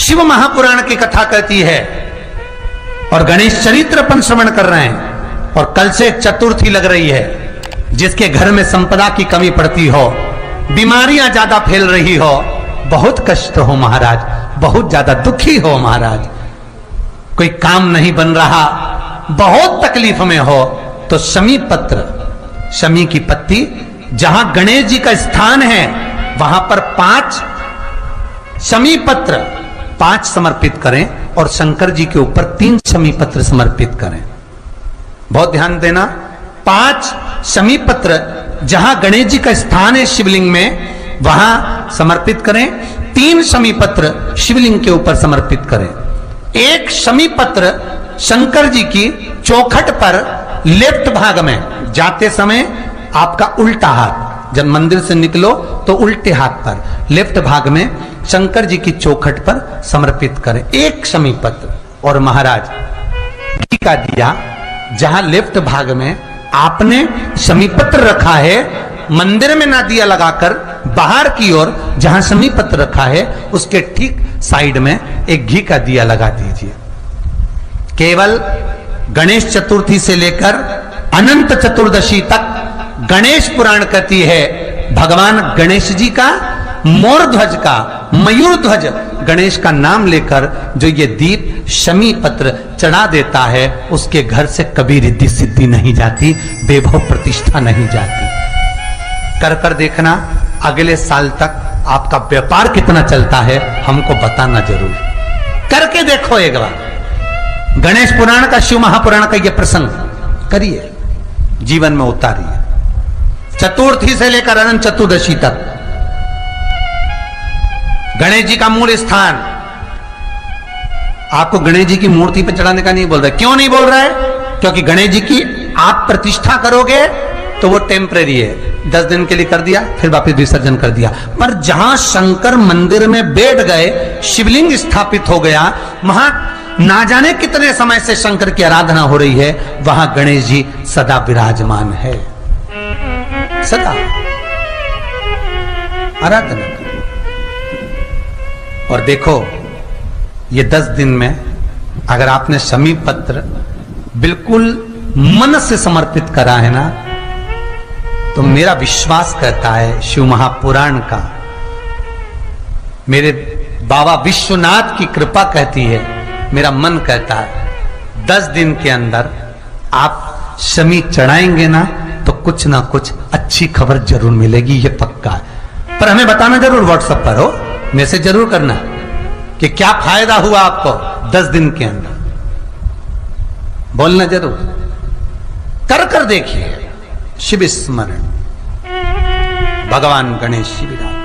शिव महापुराण की कथा कहती है और गणेश चरित्र अपन श्रवण कर रहे हैं। और कल से चतुर्थी लग रही है। जिसके घर में संपदा की कमी पड़ती हो, बीमारियां ज्यादा फैल रही हो, बहुत कष्ट हो महाराज, बहुत ज्यादा दुखी हो महाराज, कोई काम नहीं बन रहा, बहुत तकलीफ में हो, तो शमी पत्र, शमी की पत्ती, जहां गणेश जी का स्थान है वहां पर 5 शमी पत्र 5 समर्पित करें और शंकर जी के ऊपर 3 शमी पत्र समर्पित करें। बहुत ध्यान देना, 5 शमी पत्र जहां गणेश जी का स्थान है शिवलिंग में वहां समर्पित करें, 3 शमी पत्र शिवलिंग के ऊपर समर्पित करें। 1 शमी पत्र शंकर जी की चौखट पर लेफ्ट भाग में, जाते समय आपका उल्टा हाथ, जब मंदिर से निकलो तो उल्टे हाथ पर लेफ्ट भाग में शंकर जी की चौखट पर समर्पित करें 1 शमी पत्र। और महाराज घी का दिया जहां लेफ्ट भाग में आपने शमी पत्र रखा है, मंदिर में ना दिया लगाकर बाहर की ओर जहां शमी पत्र रखा है उसके ठीक साइड में एक घी का दिया लगा दीजिए। केवल गणेश चतुर्थी से लेकर अनंत चतुर्दशी तक गणेश पुराण कहती है भगवान गणेश जी का, मोर ध्वज का, मयूर ध्वज गणेश का नाम लेकर जो ये दीप शमी पत्र चढ़ा देता है उसके घर से कभी रिद्धि सिद्धि नहीं जाती, वैभव प्रतिष्ठा नहीं जाती। कर कर देखना अगले साल तक आपका व्यापार कितना चलता है हमको बताना जरूर, करके देखो एक बार। गणेश पुराण का, शिव महापुराण का यह प्रसंग करिए, जीवन में उतारिए। चतुर्थी से लेकर अनंत चतुर्दशी तक गणेश जी का मूल स्थान, आपको गणेश जी की मूर्ति पर चढ़ाने का नहीं बोल रहा है। क्यों नहीं बोल रहा है? क्योंकि गणेश जी की आप प्रतिष्ठा करोगे तो वो टेम्परेरी है, 10 दिन के लिए कर दिया फिर वापस विसर्जन कर दिया। पर जहां शंकर मंदिर में बैठ गए, शिवलिंग स्थापित हो गया, वहां ना जाने कितने समय से शंकर की आराधना हो रही है, वहां गणेश जी सदा विराजमान है, सदा आराधना। और देखो ये 10 दिन में अगर आपने शमी पत्र बिल्कुल मन से समर्पित करा है ना, तो मेरा विश्वास कहता है शिव महापुराण का, मेरे बाबा विश्वनाथ की कृपा कहती है, मेरा मन कहता है 10 दिन के अंदर आप शमी चढ़ाएंगे ना तो कुछ ना कुछ अच्छी खबर जरूर मिलेगी, ये पक्का है। पर हमें बताना जरूर, व्हाट्सएप पर हो, मैसेज जरूर करना कि क्या फायदा हुआ आपको 10 दिन के अंदर, बोलना जरूर, कर कर देखिए। शिव स्मरण, भगवान गणेश शिवराज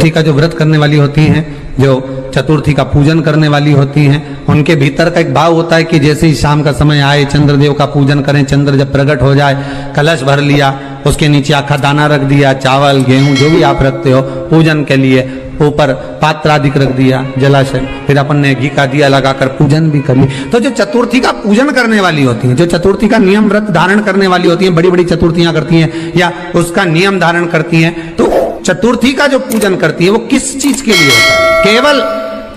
का जो व्रत करने वाली होती हैं, जो चतुर्थी का पूजन करने वाली होती हैं, उनके भीतर का एक भाव होता है कि जैसे ही शाम का समय आए चंद्रदेव का पूजन करें, चंद्र जब प्रकट हो जाए, कलश भर लिया, उसके नीचे आखा दाना रख दिया, चावल गेहूं जो भी आप रखते हो पूजन के लिए, ऊपर पात्र आदि रख दिया, जलाशय, फिर अपन ने घी का दिया लगाकर पूजन भी कर ली। तो जो चतुर्थी का पूजन करने वाली होती हैं, जो चतुर्थी का नियम व्रत धारण करने वाली होती हैं, बड़ी बड़ी चतुर्थियां करती हैं या उसका नियम धारण करती हैं, तो चतुर्थी का जो पूजन करती है वो किस चीज के लिए होता है? केवल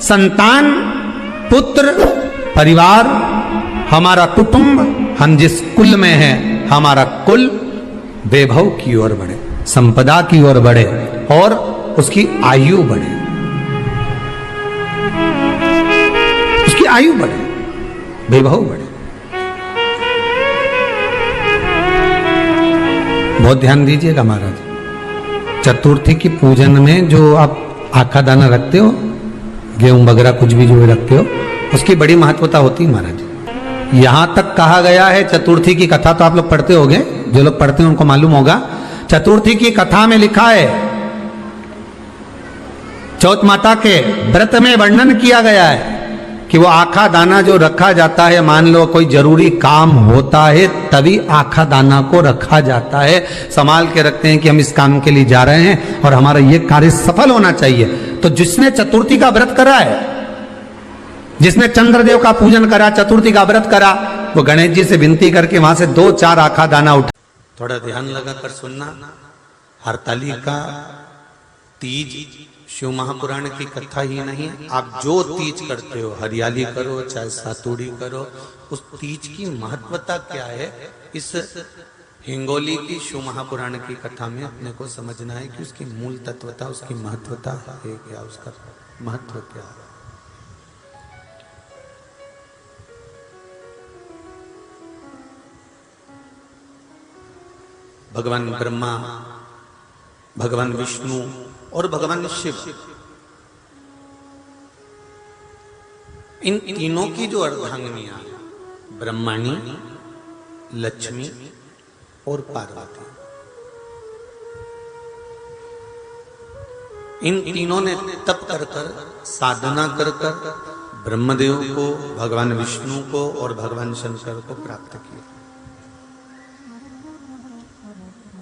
संतान, पुत्र, परिवार, हमारा कुटुंब, हम जिस कुल में हैं, हमारा कुल वैभव की ओर बढ़े, संपदा की ओर बढ़े और उसकी आयु बढ़े, उसकी आयु बढ़े, वैभव बढ़े। बहुत ध्यान दीजिएगा महाराज, चतुर्थी की पूजन में जो आप आखा दाना रखते हो, गेहूं वगैरह कुछ भी जो रखते हो, उसकी बड़ी महत्वता होती है महाराज। यहां तक कहा गया है, चतुर्थी की कथा तो आप लोग पढ़ते होंगे, जो लोग पढ़ते हैं उनको मालूम होगा, चतुर्थी की कथा में लिखा है, चौथ माता के व्रत में वर्णन किया गया है कि वो आखा दाना जो रखा जाता है, मान लो कोई जरूरी काम होता है तभी आखा दाना को रखा जाता है, संभाल के रखते हैं कि हम इस काम के लिए जा रहे हैं और हमारा ये कार्य सफल होना चाहिए। तो जिसने चतुर्थी का व्रत करा है, जिसने चंद्रदेव का पूजन करा, चतुर्थी का व्रत करा, वो गणेश जी से विनती करके वहां से 2-4 आखा दाना उठा। थोड़ा ध्यान लगाकर सुनना, हरताली का तीज शिव महापुराण की कथा ही नहीं, आप जो तीज करते हो, हरियाली करो चाहे सातुड़ी करो, उस तीज की महत्वता क्या है, इस हिंगोली की शिव महापुराण की कथा में अपने को समझना है कि उसकी मूल तत्वता, उसकी महत्वता है क्या, उसका महत्व क्या है। भगवान ब्रह्मा, भगवान विष्णु और भगवान शिव, इन तीनों की जो अर्धांगिनियां, ब्रह्माणी, लक्ष्मी और पार्वती, इन तीनों ने तप कर कर, साधना कर कर ब्रह्मदेव को, भगवान विष्णु को और भगवान शंकर को प्राप्त किया।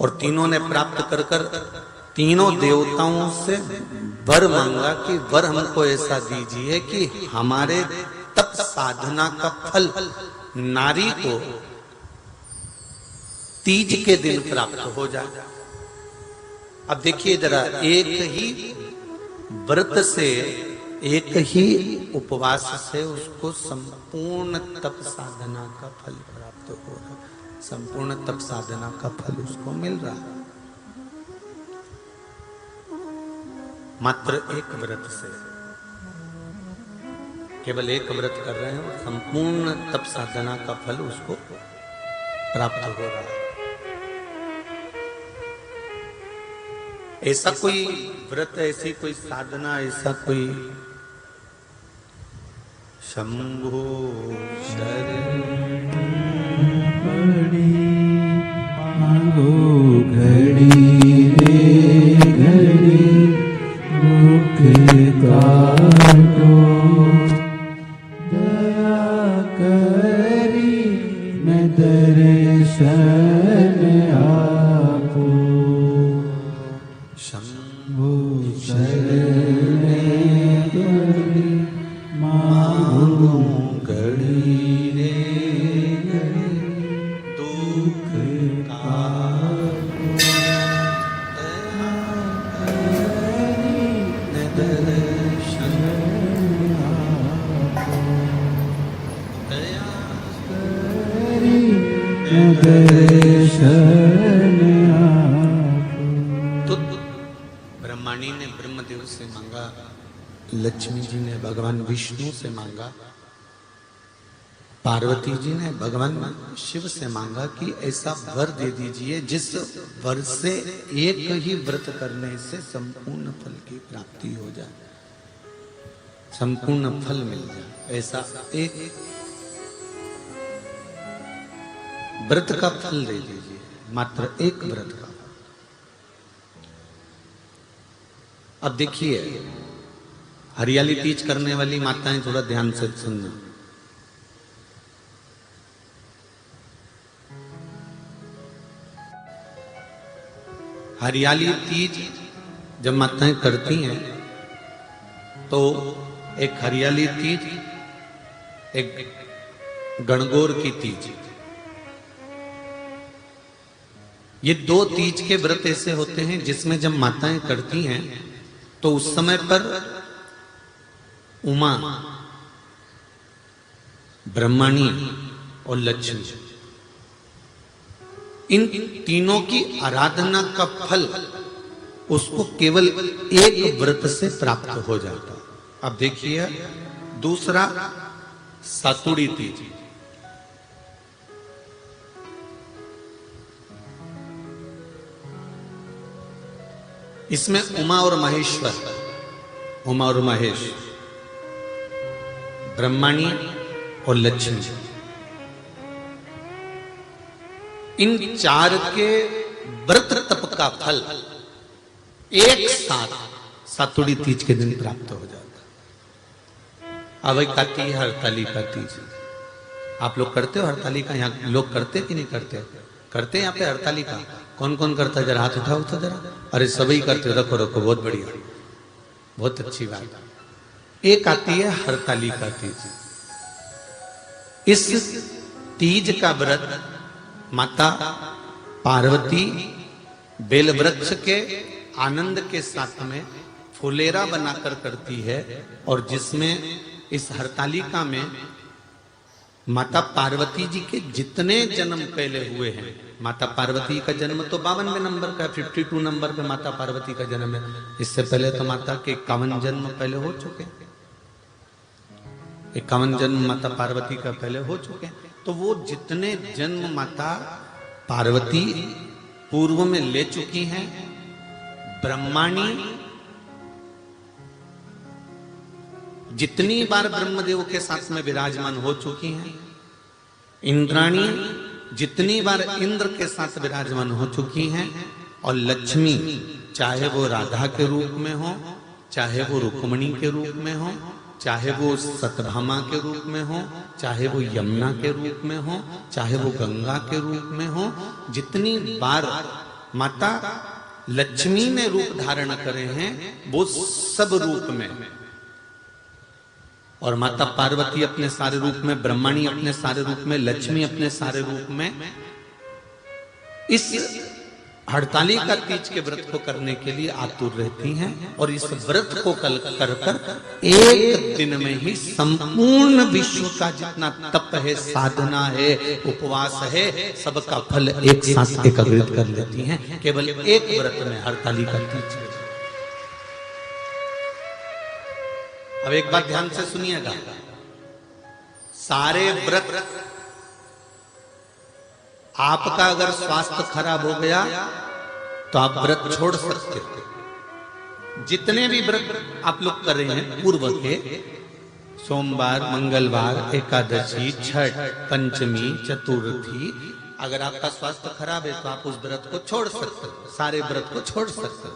और तीनों ने प्राप्त कर कर तीनों देवताओं से वर मांगा कि वर हमको ऐसा दीजिए कि हमारे तप साधना का फल नारी को तीज के दिन प्राप्त हो जाए। अब देखिए जरा, एक ही व्रत से, एक ही उपवास से उसको संपूर्ण तप साधना का फल प्राप्त हो रहा है, संपूर्ण तप साधना का फल उसको मिल रहा है, मात्र एक व्रत से। केवल एक व्रत कर रहे हैं और संपूर्ण तप साधना का फल उसको प्राप्त हो रहा है। ऐसा कोई व्रत, ऐसी कोई साधना, ऐसा कोई शंभो शरण घड़ी रे घड़ी दुख काटो, दया करी मैं दर्शन आपो, शंभो शरण घड़ी मांगो घड़ी रे घड़ी दुख तो ब्रह्माणी ने ब्रह्मदेव से मांगा, लक्ष्मी जी ने भगवान विष्णु से मांगा, पार्वती जी ने भगवान शिव से मांगा कि ऐसा वर दे दीजिए जिस वर से एक ही व्रत करने से संपूर्ण फल की प्राप्ति हो जाए, संपूर्ण फल मिल जाए। ऐसा एक व्रत का फल दे दीजिए, मात्र एक व्रत का। अब देखिए, हरियाली तीज करने वाली माताएं थोड़ा ध्यान से सुनना। हरियाली तीज जब माताएं करती हैं तो एक हरियाली तीज, एक गणगौर की तीज, ये दो तीज के व्रत ऐसे होते हैं जिसमें जब माताएं करती हैं तो उस समय पर उमा, ब्रह्माणी और लक्ष्मी, इन तीनों की आराधना का फल उसको केवल एक व्रत से प्राप्त हो जाता। अब देखिए दूसरा, सातुड़ी तीज। इसमें उमा और महेश्वर, उमा और महेश, ब्रह्माणी और लक्ष्मी, इन चार के व्रत तप का फल एक साथ सातुड़ी तीज के दिन प्राप्त हो जाता। अब एक आती है हरतालिका तीज। आप लोग करते हो हरतालिका? यहाँ लोग करते कि नहीं करते? करते हैं यहाँ पे हरतालिका? कौन कौन करता है? जरा हाथ उठाओ तो जरा। अरे सभी करते हो, रखो रखो, बहुत बढ़िया, बहुत अच्छी बात। एक आती है हरतालिका तीज। इस तीज का व्रत माता पार्वती बेल वृक्ष के आनंद के साथ में फुलेरा बनाकर करती है, और जिसमें इस हरतालिका में माता पार्वती जी के जितने जन्म पहले हुए हैं, माता पार्वती का जन्म तो 52वें नंबर का, 52 नंबर पे माता पार्वती का जन्म है। इससे पहले तो माता के 51 जन्म पहले हो चुके हैं, 51 जन्म माता पार्वती का पहले हो चुके हैं। तो वो जितने जन्म माता पार्वती पूर्व में ले चुकी हैं, ब्रह्माणी जितनी बार ब्रह्मदेव के साथ में विराजमान हो चुकी हैं, इंद्राणी जितनी बार इंद्र के साथ विराजमान हो चुकी हैं, और लक्ष्मी चाहे वो राधा के रूप में हो, चाहे वो रुक्मणी के रूप में हो, चाहे वो सतभामा के रूप में हो, चाहे वो यमुना के रूप में हो, चाहे वो गंगा के रूप में हो, जितनी बार माता लक्ष्मी ने रूप धारण करे हैं वो सब रूप में, और माता पार्वती अपने सारे रूप में, ब्रह्मणी अपने सारे रूप में, लक्ष्मी अपने सारे रूप में इस हड़तालिका तीज के व्रत को करने के लिए आतुर रहती हैं। और इस व्रत को कल कर एक दिन में ही संपूर्ण विश्व का जितना तप है, साधना है, उपवास है, सबका फल एक साथ एकत्रित कर लेती हैं केवल एक व्रत में, हड़तालिका तीज। अब एक बात ध्यान से सुनिएगा, सारे व्रत आपका अगर स्वास्थ्य खराब हो गया तो आप व्रत छोड़ सकते हो। जितने भी व्रत आप लोग कर रहे हैं पूर्व के, सोमवार, मंगलवार, एकादशी, छठ, पंचमी, चतुर्थी, अगर आपका स्वास्थ्य खराब है तो आप उस व्रत को छोड़ सकते हो, सारे व्रत को छोड़ सकते हो।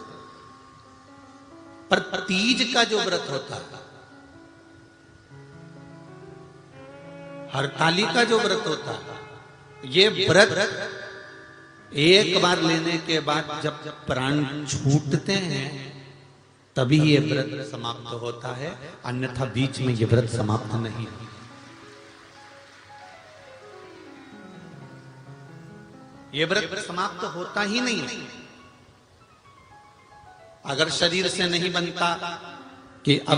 पर तीज का जो व्रत होता है, हरतालिका का जो व्रत होता है, ये व्रत एक बार लेने के बाद जब प्राण छूटते हैं तभी ये व्रत समाप्त होता है, अन्यथा बीच में ये व्रत समाप्त नहीं। ये व्रत समाप्त होता ही नहीं। अगर शरीर से नहीं बनता कि अब